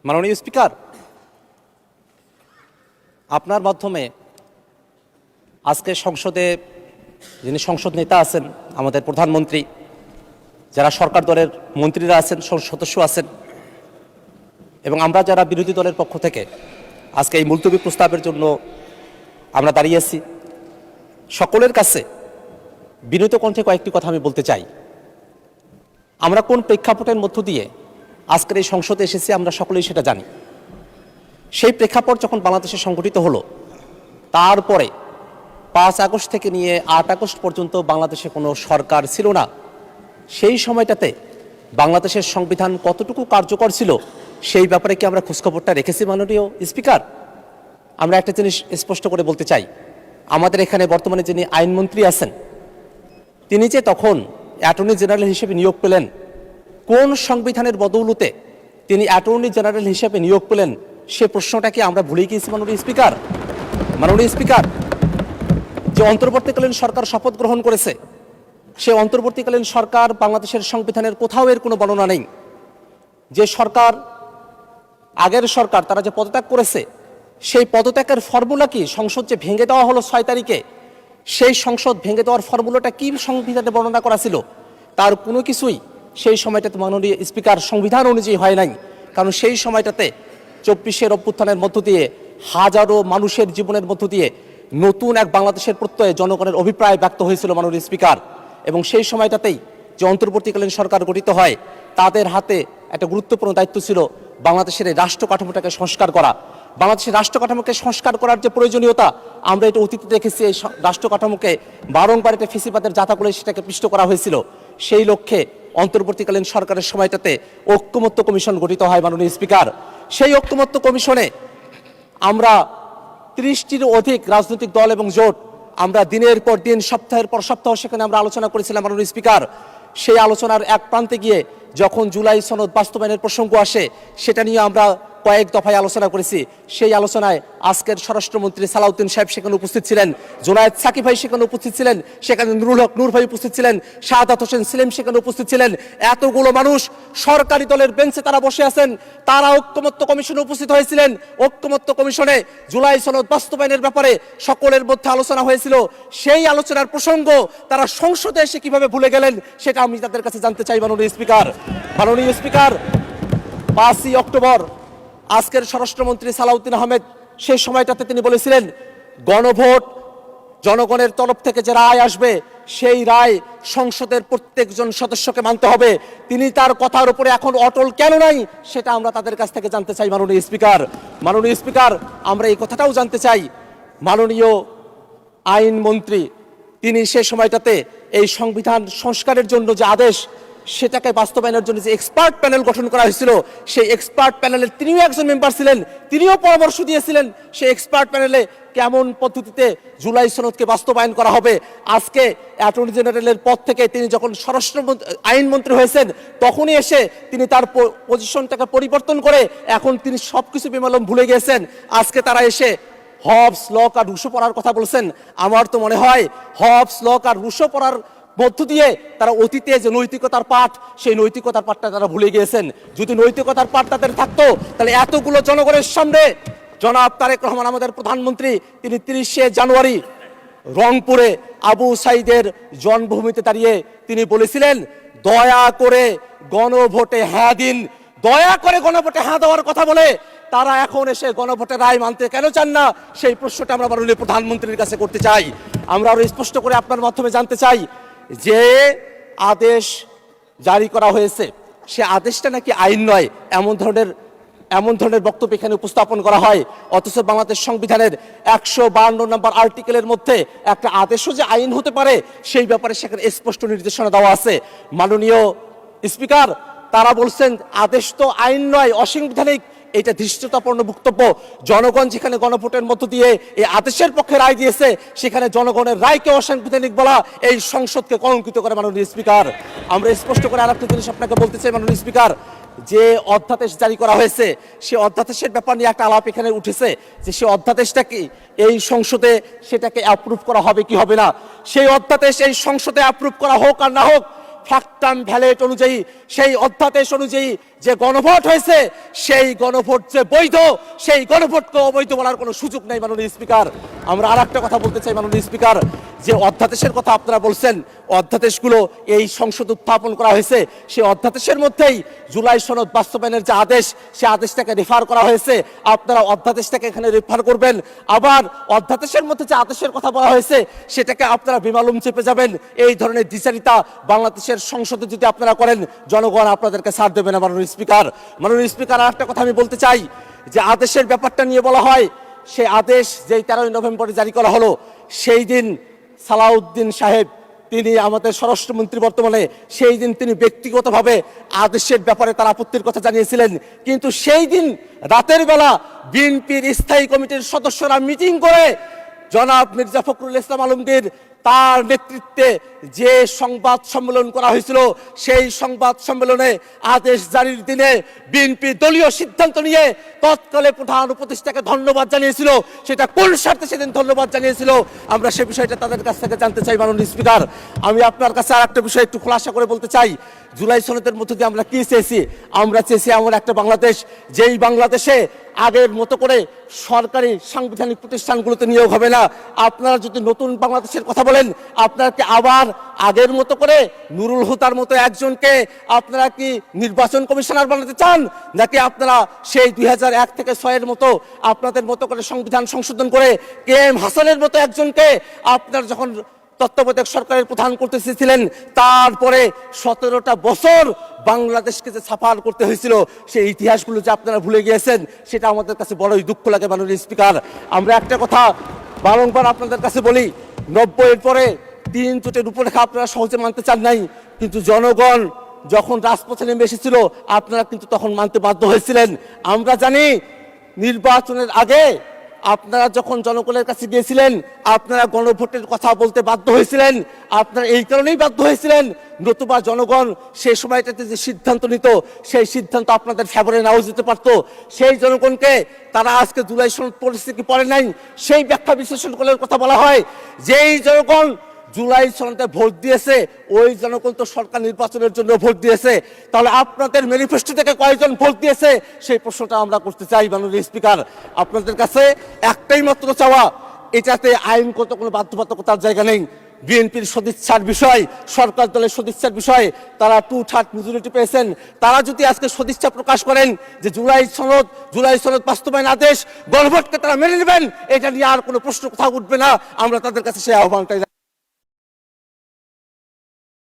মাননীয় স্পিকার, আপনার মাধ্যমে আজকে সংসদে যিনি সংসদ নেতা আছেন, আমাদের প্রধানমন্ত্রী, যারা সরকার দলের মন্ত্রীরা আছেন, সদস্য আছেন, এবং আমরা যারা বিরোধী দলের পক্ষ থেকে আজকে এই মুলতবি প্রস্তাবের জন্য আমরা দাঁড়িয়েছি, সকলের কাছে বিনীত কণ্ঠে কয়েকটি কথা আমি বলতে চাই। আমরা কোন প্রেক্ষাপটের মধ্য দিয়ে আজকের এই সংসদে এসেছি আমরা সকলেই সেটা জানি। সেই প্রেক্ষাপট যখন বাংলাদেশে সংগঠিত হলো, তারপরে 5 আগস্ট থেকে নিয়ে 8 আগস্ট পর্যন্ত বাংলাদেশে কোনো সরকার ছিল না। সেই সময়টাতে বাংলাদেশের সংবিধান কতটুকু কার্যকর ছিল সেই ব্যাপারে কি আমরা খোঁজখবরটা রেখেছি? মাননীয় স্পিকার, আমরা একটা জিনিস স্পষ্ট করে বলতে চাই, আমাদের এখানে বর্তমানে যিনি আইনমন্ত্রী আছেন, তিনি যে তখন অ্যাটর্নি জেনারেল হিসেবে নিয়োগ পেলেন, কোন সংবিধানের বদৌলতে তিনি অ্যাটর্নি জেনারেল হিসেবে নিয়োগ পেলেন, সে প্রশ্নটা কি আমরা ভুলে গিয়েছি? মাননীয় স্পিকার, যে অন্তর্বর্তীকালীন সরকার শপথ গ্রহণ করেছে, সে অন্তর্বর্তীকালীন সরকার বাংলাদেশের সংবিধানের কোথাও এর কোনো বর্ণনা নেই। যে সরকার, আগের সরকার, তারা যে পদত্যাগ করেছে, সেই পদত্যাগের ফর্মুলা কি? সংসদ যে ভেঙে দেওয়া হলো 6 তারিখে, সেই সংসদ ভেঙে দেওয়ার ফর্মুলাটা কি সংবিধানে বর্ণনা করা ছিল? তার কোনো কিছুই সেই সময়টাতে মাননীয় স্পিকার সংবিধান অনুযায়ী হয় নাই। কারণ সেই সময়টাতে 24-এর অভ্যুত্থানের মধ্য দিয়ে হাজারো মানুষের জীবনের মধ্য দিয়ে নতুন এক বাংলাদেশের প্রত্যয়ে জনগণের অভিপ্রায় ব্যক্ত হয়েছিল মাননীয় স্পিকার। এবং সেই সময়টাতেই যে অন্তর্বর্তীকালীন সরকার গঠিত হয়, তাদের হাতে একটা গুরুত্বপূর্ণ দায়িত্ব ছিল বাংলাদেশের এই রাষ্ট্র কাঠামোটাকে সংস্কার করা। বাংলাদেশের রাষ্ট্র কাঠামোকে সংস্কার করার যে প্রয়োজনীয়তা, আমরা এটা অতীতে দেখেছি। এই রাষ্ট্র কাঠামোকে বারংবার এটা ফেসিবাদের জাতা করে সেটাকে পিষ্ট করা হয়েছিল। সেই লক্ষ্যে অন্তর্বর্তীকালীন সরকারের সময়টাতে ঐক্যমত্য কমিশন গঠিত হয় মাননীয় স্পিকার। সেই ঐক্যমত্য কমিশনে আমরা 30টির অধিক রাজনৈতিক দল এবং জোট, আমরা দিনের পর দিন, সপ্তাহের পর সপ্তাহ সেখানে আমরা আলোচনা করেছিলাম মাননীয় স্পিকার। সেই আলোচনার এক প্রান্তে গিয়ে যখন জুলাই সনদ বাস্তবায়নের প্রসঙ্গ আসে, সেটা নিয়ে আমরা কয়েক দফায় আলোচনা করেছি। সেই আলোচনায় আজকের স্বরাষ্ট্রমন্ত্রী সালাউদ্দিন সাহেব সেখানে উপস্থিত ছিলেন, জোনায়েদ সাকিব ভাই সেখানে উপস্থিত ছিলেন, সেখানে নুরুল হক নূর ভাই উপস্থিত ছিলেন, শাহাদাত হোসেন সেলিম সেখানে উপস্থিত ছিলেন। এতগুলো মানুষ সরকারি দলের বেঞ্চে তারা বসে আছেন, তারা ঐক্যমত্য কমিশনে উপস্থিত হয়েছিলেন। ঐক্যমত্য কমিশনে জুলাই সনদ বাস্তবায়নের ব্যাপারে সকলের মধ্যে আলোচনা হয়েছিল। সেই আলোচনার প্রসঙ্গ তারা সংসদে এসে কিভাবে ভুলে গেলেন, সেটা আমি তাদের কাছে জানতে চাই মাননীয় স্পিকার। 5ই অক্টোবর আজকের স্বরাষ্ট্রমন্ত্রী সালাউদ্দিন আহমেদ সেই সময়টাতে তিনি বলেছিলেন, গণভোট, জনগণের তরফ থেকে যে রায় আসবে সেই রায় সংসদের প্রত্যেকজন সদস্যকে মানতে হবে। তিনি তার কথার উপরে এখন অটল কেন নাই, সেটা আমরা তাদের কাছ থেকে জানতে চাই মাননীয় স্পিকার। আমরা এই কথাটাও জানতে চাই, মাননীয় আইনমন্ত্রী তিনি সে সময়টাতে এই সংবিধান সংস্কারের জন্য যে আদেশ, সেটাকে বাস্তবায়নের জন্য যে এক্সপার্ট প্যানেল গঠন করা হয়েছিল, সেই এক্সপার্ট প্যানেলের তিনিও একজন মেম্বার ছিলেন, তিনিও পরামর্শ দিয়েছিলেন সেই এক্সপার্ট প্যানেলে কেমন পদ্ধতিতে জুলাই সনদকে বাস্তবায়ন করা হবে। আজকে অ্যাটর্নি জেনারেলের পদ থেকে তিনি যখন আইনমন্ত্রী হয়েছেন, তখনই এসে তিনি তার পজিশনটাকে পরিবর্তন করে এখন তিনি সবকিছু বেমালুম ভুলে গিয়েছেন। আজকে তারা এসে হবস, লক আর রুশো পড়ার কথা বলছেন। আমার তো মনে হয় হবস, লক আর রুশো পড়ার মধ্য দিয়ে তারা অতীতে যে নৈতিকতার পাঠ, সেই নৈতিকতার পাঠটা তারা ভুলে গিয়েছেন। যদি নৈতিকতার পাঠ তাদের থাকতো, তাহলে এতগুলো জনগণের সামনে জনাব তারেক রহমান আমাদের প্রধানমন্ত্রী, তিনি 30শে জানুয়ারি রংপুরে আবু সাইদের জন্মভূমিতে দাঁড়িয়ে তিনি বলেছিলেন, দয়া করে গণভোটে হ্যাঁ দিন। দয়া করে গণভোটে হ্যাঁ দেওয়ার কথা বলে তারা এখন এসে গণভোটের রায় মানতে কেন চান না, সেই প্রশ্নটা আমরা মাননীয় প্রধানমন্ত্রীর কাছে করতে চাই। আমরা আরো স্পষ্ট করে আপনার মাধ্যমে জানতে চাই, যে আদেশ জারি করা হয়েছে সে আদেশটা নাকি আইন নয়, এমন ধরনের বক্তব্য এখানে উপস্থাপন করা হয়। অথচ বাংলাদেশ সংবিধানের 152 নম্বর আর্টিকেলের মধ্যে একটা আদেশও যে আইন হতে পারে, সেই ব্যাপারে সেখানে স্পষ্ট নির্দেশনা দেওয়া আছে। মাননীয় স্পিকার, তারা বলছেন আদেশ তো আইন নয়, অসাংবিধানিক। এটা ধৃষ্টতাপূর্ণ বক্তব্য। জনগণ যেখানে গণভোটের মধ্য দিয়ে এই আদেশের পক্ষে রায় দিয়েছে, সেখানে জনগণের রায়কে অসাংবিধানিক বলা এই সংসদকে কলঙ্কিত করে মাননীয় স্পিকার। আমরা স্পষ্ট করে আরেকটা জিনিস আপনাকে বলতে চাই মাননীয় স্পিকার, যে অধ্যাদেশ জারি করা হয়েছে, সে অধ্যাদেশের ব্যাপার নিয়ে একটা আলাপ এখানে উঠেছে, যে সে অধ্যাদেশটা কি এই সংসদে সেটাকে অ্যাপ্রুভ করা হবে কি হবে না। সেই অধ্যাদেশ এই সংসদে অ্যাপ্রুভ করা হোক আর না হোক, ফ্যাক্টাম ভ্যালেট অনুযায়ী, সেই অধ্যাদেশ অনুযায়ী যে গণভোট হয়েছে, সেই গণভোট যে বৈধ, সেই গণভোটকে অবৈধ বলার কোনো সুযোগ নেই মাননীয় স্পিকার। আমরা আর একটা কথা বলতে চাই মাননীয় স্পিকার, যে অধ্যাদেশের কথা আপনারা বলছেন, অধ্যাদেশগুলো এই সংসদ উত্থাপন করা হয়েছে, সেই অধ্যাদেশের মধ্যেই জুলাই সনদ বাস্তবায়নের যে আদেশ, সেই আদেশটাকে রেফার করা হয়েছে। আপনারা অধ্যাদেশটাকে এখানে রেফার করবেন, আবার অধ্যাদেশের মধ্যে যে আদেশের কথা বলা হয়েছে সেটাকে আপনারা বেমালুম চেপে যাবেন। এই ধরনের দ্বিচারিতা বাংলাদেশের সংসদে যদি আপনারা করেন, জনগণ আপনাদেরকে ছাড় দেবে না মাননীয় স্পিকার। মাননীয় স্পিকার, আর একটা কথা আমি বলতে চাই, যে আদেশের ব্যাপারটা নিয়ে বলা হয়, সেই আদেশ যেই 13 নভেম্বরে জারি করা হলো, সেই দিন সালাউদ্দিন সাহেব, তিনি আমাদের স্বরাষ্ট্রমন্ত্রী বর্তমানে, সেই দিন তিনি ব্যক্তিগতভাবে আদেশের ব্যাপারে তার আপত্তির কথা জানিয়েছিলেন। কিন্তু সেই দিন রাতের বেলা বিএনপির স্থায়ী কমিটির সদস্যরা মিটিং করে জনাব মির্জা ফখরুল ইসলাম আলমগীর তার নেতৃত্বে যে সংবাদ সম্মেলন করা হয়েছিল, সেই সংবাদ সম্মেলনে আদেশ জারির দিনে বিএনপি দলীয় সিদ্ধান্ত নিয়ে তৎকালে প্রধান উপদেষ্টাকে ধন্যবাদ জানিয়েছিল। সেটা কোন স্বার্থে সেদিন ধন্যবাদ জানিয়েছিল, আমরা সে বিষয়টা তাদের কাছ থেকে জানতে চাই মাননীয় স্পিকার। আমি আপনার কাছে আর একটা বিষয় একটু খোলাসা করে বলতে চাই, জুলাই সনদের মধ্যে দিয়ে আমরা কি চেয়েছি? আমরা চেয়েছি এমন একটা বাংলাদেশ, যেই বাংলাদেশে আগের মতো করে সরকারি সাংবিধানিক প্রতিষ্ঠানগুলোতে নিয়োগ হবে না। আপনারা যদি নতুন বাংলাদেশের কথা বলেন, আপনারা কি আবার আগের মতো করে নুরুল হুদার মতো একজনকে আপনারা কি নির্বাচন কমিশনার বানাতে চান, নাকি আপনারা সেই 2001 থেকে 6-এর মতো আপনাদের মতো করে সংবিধান সংশোধন করে KM হাসানের মতো একজনকে আপনারা যখন তত্ত্বাবধায়ক সরকারের প্রধান করতে চেয়েছিলেন, তারপরে 17টা বছর বাংলাদেশকে যে সাফার করতে হয়েছিল, সেই ইতিহাসগুলো যে আপনারা ভুলে গিয়েছেন, সেটা আমাদের কাছে বড়ই দুঃখ লাগে মাননীয় স্পিকার। আমরা একটা কথা বারংবার আপনাদের কাছে বলি, 90-এর পরে 3 জোটের রূপরেখা আপনারা সহজে মানতে চান নাই, কিন্তু জনগণ যখন রাজপথে নেমে এসেছিল, আপনারা কিন্তু তখন মানতে বাধ্য হয়েছিলেন। আমরা জানি নির্বাচনের আগে আপনারা যখন জনগণের কাছে গিয়েছিলেন, আপনারা গণভোটের কথা বলতে বাধ্য হয়েছিলেন। আপনারা এই কারণেই বাধ্য হয়েছিলেন, নতুবা জনগণ সেই সময়টাতে যে সিদ্ধান্ত নিত, সেই সিদ্ধান্ত আপনাদের ফেভারে নাও যেতে পারতো। সেই জনগণকে তারা আজকে জুলাই সনদ পরিস্থিতি কি পড়ে নাই, সেই ব্যাখ্যা বিশ্লেষণ করার কথা বলা হয়। যেই জনগণ জুলাই সনদে ভোট দিয়েছে, ওই জনগণ তো সরকার নির্বাচনের জন্য ভোট দিয়েছে। তাহলে আপনাদের ম্যানিফেস্টো থেকে কয়জন ভোট দিয়েছে, সেই প্রশ্নটা আমরা করতে চাই মাননীয় স্পিকার। আপনাদের কাছে একটাই মাত্র চাওয়া, এটাতে আইনগত কোনো বাধ্যবাধকতার জায়গা নেই। বিএনপির সদিচ্ছার বিষয়, সরকার দলের সদিচ্ছার বিষয়, তারা 2/3 মেজরিটি পেয়েছেন। তারা যদি আজকে সদিচ্ছা প্রকাশ করেন যে জুলাই সনদ বাস্তবায়ন আদেশ, গণভোটকে তারা মেনে নেবেন, এটা নিয়ে আর কোনো প্রশ্ন কোথাও উঠবে না। আমরা তাদের কাছে সেই আহ্বানটাই